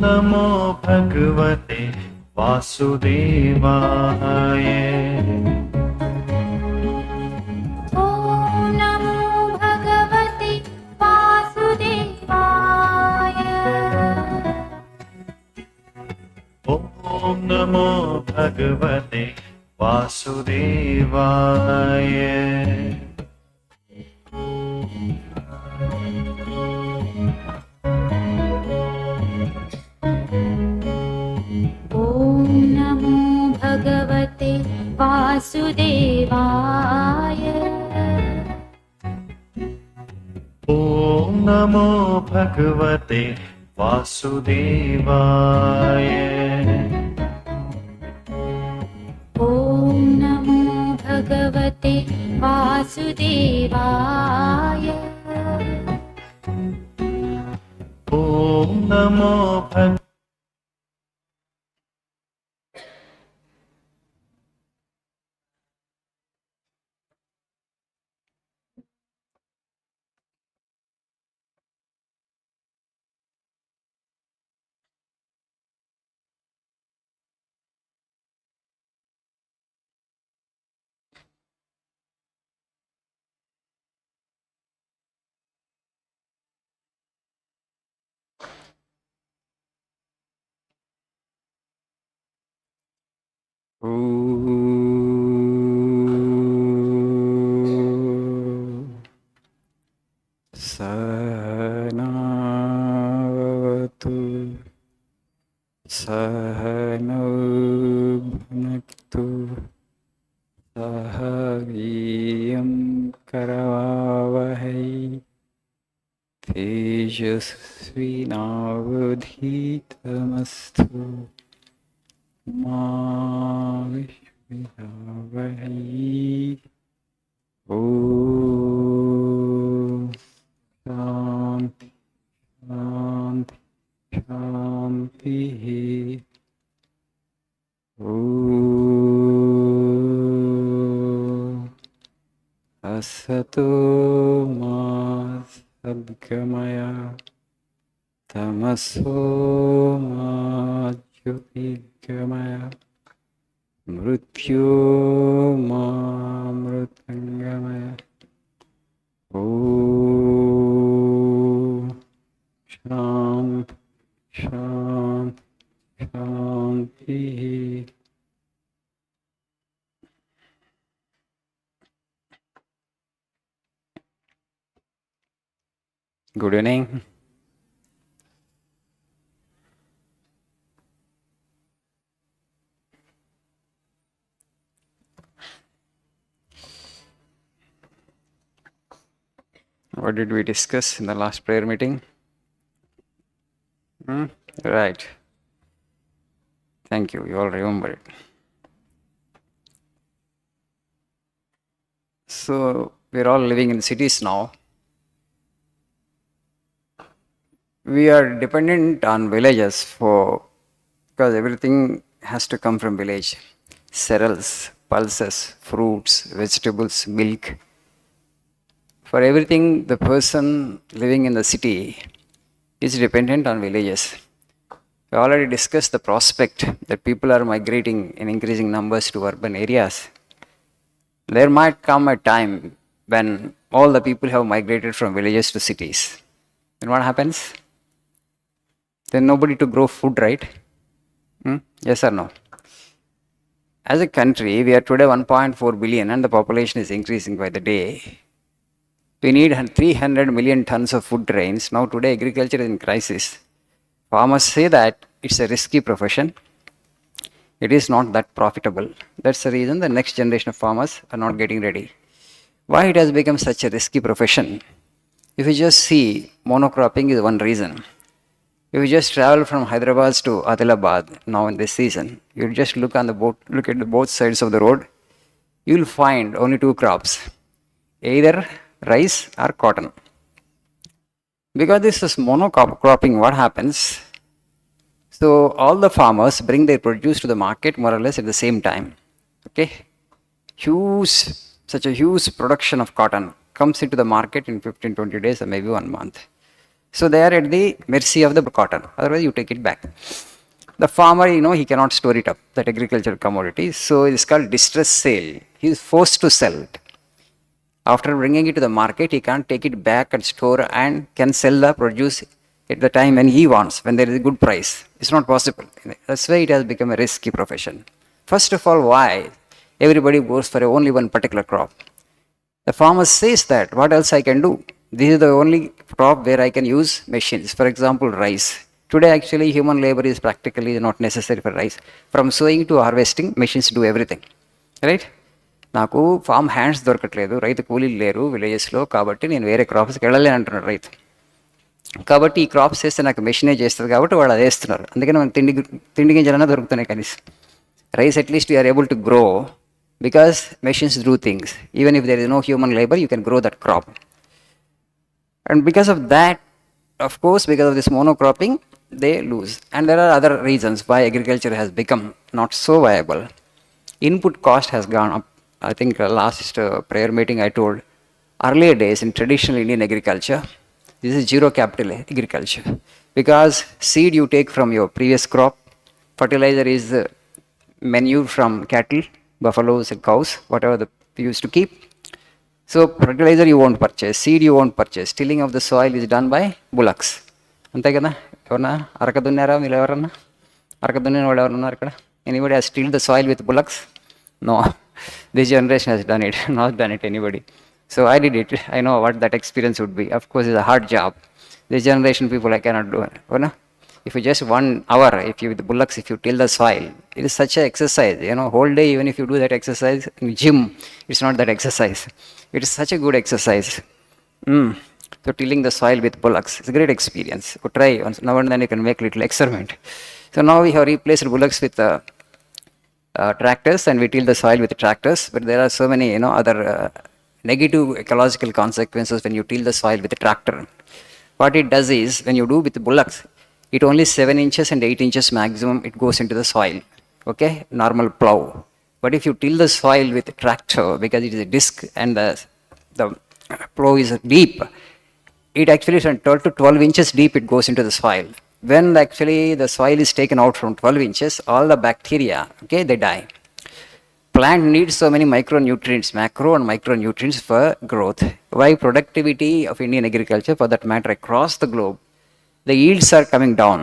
नमो भगवते वासुदेवाय। ॐ नमो भगवते वासुदेवाय। ॐ नमो भगवते वासुदेवाय। ॐ नमो भगवते वासुदेवाय। ॐ नमो भगवते वासुदेवाय। ॐ नमो भगवते वासुदेवाय। ॐ नमो भगवते सहनावतु सहनौ भुनक्तु सह वीर्यं करवावहै तेजस्विनावधीतमस्तु मा विद्विषावहै। ॐ शान्ति शान्ति शान्तिः। ॐ असतो मा सद्गमय तमसो मा ज्योतिर्गमय मृत्योर्मामृतङ्गमय। ॐ शान्ति शान्ति शान्तिः। Good evening. What did we discuss in the last prayer meeting? Right. Thank you. You all remember it. So, we're all living in cities now. We are dependent on villages because everything has to come from village. Cereals, pulses, fruits, vegetables, milk. For everything, the person living in the city is dependent on villages. We already discussed the prospect that people are migrating in increasing numbers to urban areas. There might come a time when all the people have migrated from villages to cities. Then what happens? Then nobody to grow food, right? Yes or no? As a country, we are today 1.4 billion and the population is increasing by the day. We need 300 million tons of food grains. Now today agriculture is in crisis. Farmers say that it's a risky profession. It is not that profitable. That's the reason the next generation of farmers are not getting ready. Why it has become such a risky profession? If you just see, monocropping is one reason. If you just travel from Hyderabad to Adilabad now in this season, you just look at both sides of the road, you'll find only two crops, either rice or cotton. Because this is monocropping, what happens? So all the farmers bring their produce to the market more or less at the same time. Okay? Such a huge production of cotton comes into the market in 15-20 days or maybe 1 month. So they are at the mercy of the cotton. Otherwise, you take it back. The farmer, he cannot store it up, that agricultural commodity. So it is called distress sale. He is forced to sell it. After bringing it to the market, he can't take it back and store and can sell the produce at the time when he wants, when there is a good price. It's not possible. That's why it has become a risky profession. First of all, why? Everybody goes for only one particular crop. The farmer says that, what else I can do? This is the only crop where I can use machines. For example, rice. Today, actually, human labor is practically not necessary for rice. From sowing to harvesting, machines do everything. Right? నాకు form hands దొరకట్లేదు, రైతు కూలీలు లేరు విలేజెస్లో, కాబట్టి నేను వేరే క్రాప్స్కి వెళ్ళలేను అంటున్నాడు రైతు. కాబట్టి ఈ క్రాప్స్ వేస్తే నాకు మెషినే చేస్తుంది కాబట్టి వాళ్ళు అది వేస్తున్నారు. అందుకని మనకు తిండి గింజలన్నా దొరుకుతున్నాయి కనీసం. Rice at least you are able to grow because machines do things. Even if there is no human labour, you can grow that crop. And because of that, of course, because of this monocropping, they lose. And there are other reasons why agriculture has become not so viable. Input cost has gone up. I think last prayer meeting I told, earlier days in traditional Indian agriculture, this is zero capital agriculture. Because seed you take from your previous crop, fertilizer is manure from cattle, buffaloes and cows, whatever you used to keep. So fertilizer you won't purchase, seed you won't purchase. Tilling of the soil is done by bullocks. అంతే కదా? ఎవరన్నా అరక దున్నారా? మీరు ఎవరన్నా అరక దున్నిన వాళ్ళు ఎవరన్నా ఇక్కడ? Anybody has tilled the soil with bullocks? No. This generation has done it, not done it anybody. So I did it. I know what that experience would be. Of course, it's a hard job. This generation people I cannot do it. If you just 1 hour, if you with the bullocks, if you till the soil, it is such an exercise. Whole day, even if you do that exercise in gym, it's not that exercise. It is such a good exercise. So tilling the soil with bullocks, it's a great experience. So try once, now and then you can make little experiment. So now we have replaced bullocks with tractors, and we till the soil with tractors. But there are so many, other negative ecological consequences when you till the soil with a tractor. What it does is, when you do with the bullocks, it only 7 inches and 8 inches maximum it goes into the soil. Okay, normal plow. But if you till the soil with a tractor, because it is a disc and the plow is deep, it actually is 12 to 12 inches deep it goes into the soil. When actually the soil is taken out from 12 inches, all the bacteria, okay, they die. Plant needs so many micronutrients, macro and micronutrients for growth. Why productivity of Indian agriculture, for that matter, across the globe, the yields are coming down.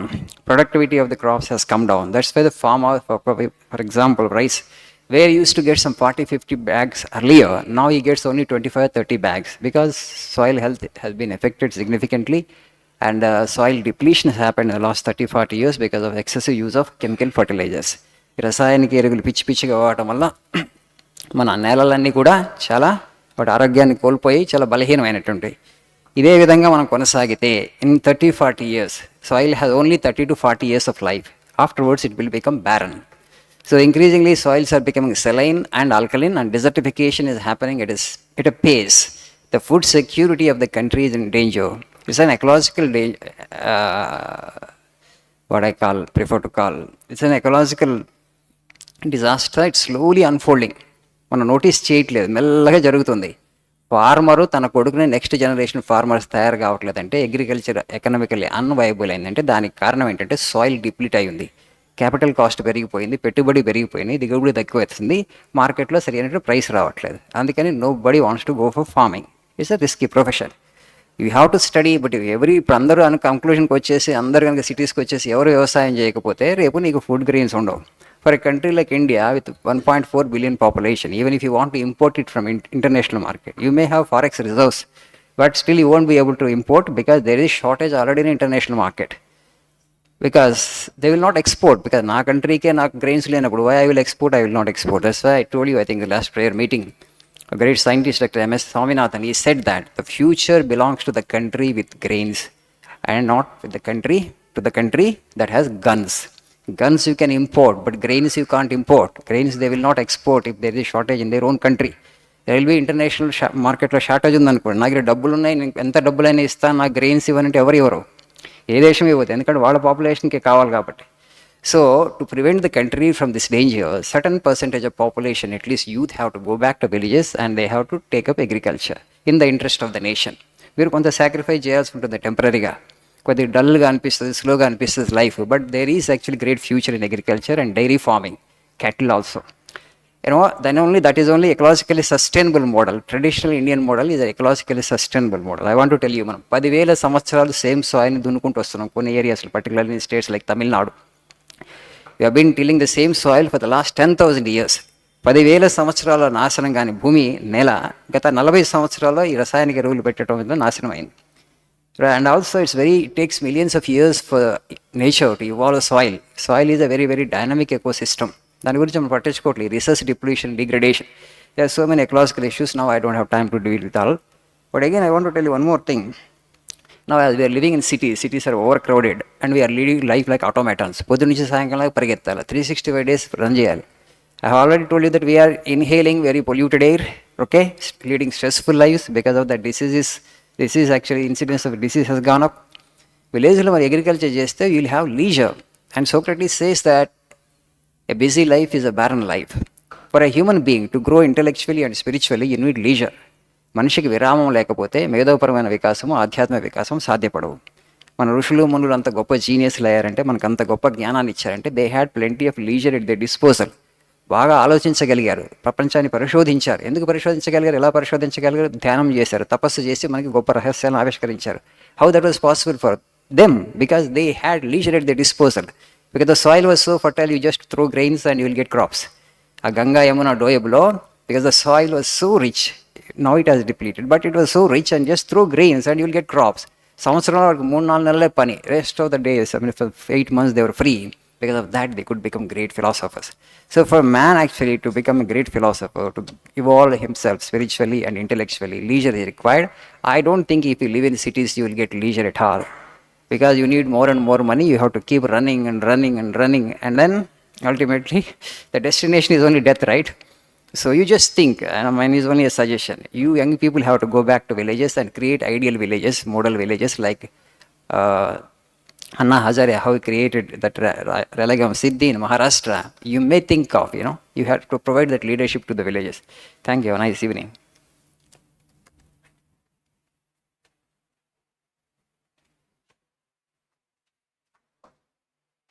Productivity of the crops has come down. That's why the farmer, for example, rice, where he used to get some 40-50 bags earlier, now he gets only 25-30 bags because soil health has been affected significantly, and soil depletion has happened in the last 30-40 years because of excessive use of chemical fertilizers. రసాయనిక ఎరువులు పిచ్చిగా వాడటం వల్ల మన నేలలన్నీ కూడా చాలా వాటి ఆరోగ్యాన్ని కోల్పోయి చాలా బలహీనమైనటువంటివి. ఇదే విధంగా మనం కొనసాగితే in 30-40 years, soil has only 30 to 40 years of life. Afterwards, it will become barren. So increasingly, soils are becoming saline and alkaline, and desertification is happening at a pace. The food security of the country is in danger. It's an ecological danger, what I prefer to call. It's an ecological disaster. It's slowly unfolding. మనం notice చేయట్లేదు, మెల్లగా జరుగుతుంది. Farmer తన కొడుకుని next generation farmers తయారు కావట్లేదంటే, agriculture economically unviable అయిందంటే దానికి కారణం ఏంటంటే సాయిల్ డిప్లీట్ అయి ఉంది, క్యాపిటల్ కాస్ట్ పెరిగిపోయింది, పెట్టుబడి పెరిగిపోయింది, దిగుబడి తక్కువ అవుతుంది, మార్కెట్లో సరైన ప్రైస్ రావట్లేదు. అందుకని nobody wants to go for farming. It's a risky profession. You have to study. But ఇప్పుడు అందరూ కంక్లూషన్కి వచ్చేసి అందరూ కనుక సిటీస్కి వచ్చేసి ఎవరు వ్యవసాయం చేయకపోతే రేపు నీకు ఫుడ్ గ్రెయిన్స్ ఉండవు. For a country like India with 1.4 billion population, even if you want to import it from international market, you may have forex reserves, but still you won't be able to import because there is shortage already in international market. Because they will not export, because na country ke na grains lenapudu why I will export, I will not export. That's why I told you, I think the last prayer meeting, a great scientist, Dr. M.S. Swaminathan, he said that the future belongs to the country with grains and not with the country to the country that has guns. Guns you can import, but grains you can't import. Grains they will not export if there is shortage in their own country. There will be international market shortage ఉందనుకోండి, నా దగ్గర డబ్బులు ఉన్నాయి, నేను ఎంత డబ్బులైనా ఇస్తాను, నా grains ఇవ్వనంటే ఎవరు ఏ దేశం ఇవ్వదు, ఎందుకంటే వాళ్ళ పాపులేషన్కి కావాలి కాబట్టి. So to prevent the country from this danger, certain percentage of population, at least youth, have to go back to villages and they have to take up agriculture in the interest of the nation. మీరు కొంత sacrifice చేయాల్సి ఉంటుంది టెంపరీగా. కొద్దిగా డల్గా అనిపిస్తుంది, స్లోగా అనిపిస్తుంది life. But there is actually great future in agriculture and dairy farming, cattle also. Then only that is only ecologically sustainable model. Traditional Indian model is an ecologically sustainable model. I want to tell you, మనం 10,000 సంవత్సరాలు same సాయిల్ని దున్నుకుంటూ వస్తున్నాం కొన్ని ఏరియాస్లో, particularly in states like Tamil Nadu. We have been tilling the same soil for the last 10,000 years. 10,000 సంవత్సరాల నాశనం కాని భూమి, నేల గత 40 సంవత్సరాల్లో ఈ రసాయనిక ఎరువులు పెట్టడం వల్ల నాశనం అయింది. And also it takes millions of years for nature to evolve soil. Soil is a very, very dynamic ecosystem. దాని గురించి మనం పట్టించుకోవట్లేదు. Resource depletion, degradation, there are so many ecological issues. Now I don't have time to deal with all. But again, I want to tell you one more thing. Now as we are living in cities are overcrowded and we are leading life like automatons. పొద్దు నుంచి సాయంకాలం పరిగెత్తాలి, 365 days run చేయాలి. I have already told you that we are inhaling very polluted air, okay, leading stressful lives because of the diseases. Actually incidence of disease has gone up. విలేజ్లో మరి agriculture చేస్తే you will have leisure. And Socrates says that a busy life is a barren life. For a human being to grow intellectually and spiritually, you need leisure. మనిషికి విరామం లేకపోతే మేధోపరమైన వికాసము, ఆధ్యాత్మిక వికాసం సాధ్యపడవు. మన ఋషులు మునులు అంత గొప్ప జీనియస్లు అయ్యారంటే, మనకు అంత గొప్ప జ్ఞానాన్ని ఇచ్చారంటే, they had plenty of leisure at the disposal. బాగా ఆలోచించగలిగారు, ప్రపంచాన్ని పరిశోధించారు. ఎందుకు పరిశోధించగలిగారు, ఎలా పరిశోధించగలిగారు? ధ్యానం చేశారు, తపస్సు చేసి మనకి గొప్ప రహస్యాలను ఆవిష్కరించారు. How that was possible for them? Because they had leisure at the disposal. Because the soil was so fertile, you just throw grains and you will get crops. A Ganga Yamuna Doyablo, because the soil was so rich, now it has depleted, but it was so rich, and just throw grains and you will get crops. సంవత్సరంలో 3-4 నెలలే పని, rest of the days, I mean for 8 months they were free. Because of that they could become great philosophers. So for man actually to become a great philosopher, to evolve himself spiritually and intellectually, leisure is required. I don't think if you live in cities you will get leisure at all. Because you need more and more money, you have to keep running and running and running, and then ultimately the destination is only death, right? So you just think, and mine is only a suggestion, you young people have to go back to villages and create ideal villages, model villages like Anna Hazare, how he created that Relagam Siddhi in Maharashtra. You may think of, you have to provide that leadership to the villages. Thank you, have a nice evening.